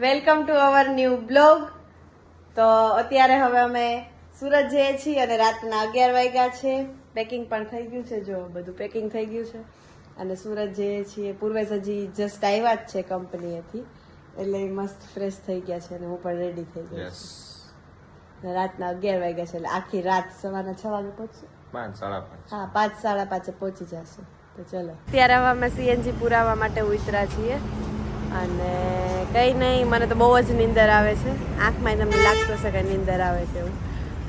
Welcome to our new blog. તો અત્યારે હવે અમે સુરત જઈએ છીએ અને રાતના 11 વાગ્યા છે. પેકિંગ પણ થઈ ગયું છે, જો બધું પેકિંગ થઈ ગયું છે અને સુરત જઈએ છીએ. પૂર્વેશ હજી જસ્ટ આવ્યા જ છે કંપનીએથી, એટલે મસ્ત ફ્રેશ થઈ ગયા છે અને હું પણ રેડી થઈ ગઈ છું. રાતના 11 વાગ્યા છે, એટલે આખી રાત સવારના 6 વાગે પહોંચશે. 5:30. હા, 5:30 પહોંચી જશે. તો ચલો, અત્યારે હવે અમે સીએનજી પુરાવા માટે ઉતર્યા છીએ અને કંઈ નહીં, મને તો બહુ જ નીંદર આવે છે. આંખમાં તમને લાગતો હશે કે નીંદર આવે છે એવું.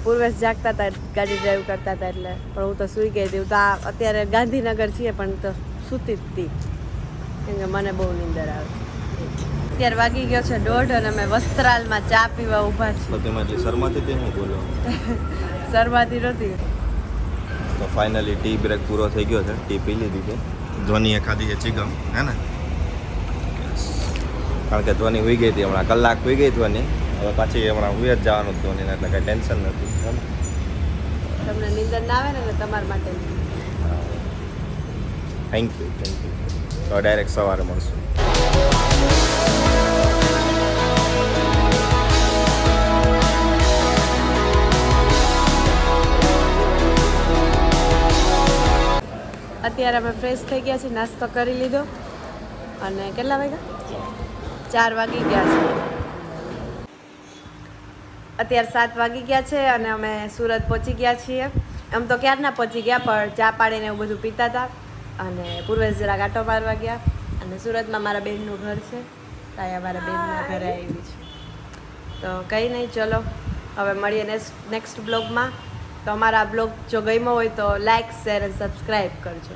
પૂર્વેશ જાગતા હતા ગાડી ડ્રાઈવ કરતા હતા એટલે, પણ હું તો સૂઈ ગઈ હતી. હું તો અત્યારે ગાંધીનગર છીએ પણ તો સૂતી જ હતી કેમ કે મને બહુ નીંદર આવે છે. અત્યારે વાગી ગયો છે 1:30 અને અમે વસ્ત્રાલમાં ચા પીવા ઊભા છીએ. શર્માથી હું બોલો શરમાતી નથી. તો ફાઇનલી ટી બ્રેક પૂરો થઈ ગયો છે. ટી પી લીધી છે. ધ્વનીએ ખાધી છે ચિકન, હે ને? કારણ કે ધ્વની હોઈ ગઈ હતી હમણાં, કલાક હોઈ ગઈ ધ્વની. હવે પાછી હમણાં હુઈ જ જવાનું ધ્વનીને, એટલે કંઈ ટેન્શન નથી. તમને નીંદર ના આવે ને એટલે તમારા માટે. Thank you. તો ડાયરેક્ટ સવારે મળશું. અત્યારે અમે ફ્રેશ થઈ ગયા છીએ, નાસ્તો કરી લીધો અને કેટલા વાગ્યા? 4 વાગી ગયા છે. અત્યારે 7 વાગી ગયા છે અને અમે સુરત પહોંચી ગયા છીએ. આમ તો ક્યારના પહોંચી ગયા, પણ ચા પાડીને એવું બધું પીતા હતા અને પૂર્વેશ જરા આંટો મારવા ગયા. અને સુરતમાં મારા બેનનું ઘર છે, ત્યાં મારા બેનના ઘરે આવી છે. તો કંઈ નહીં, ચલો હવે મળીએ નેક્સ્ટ બ્લોગમાં. તો અમારા બ્લોગ જો ગમ્યો હોય તો લાઇક, શેર અને સબસ્ક્રાઈબ કરજો.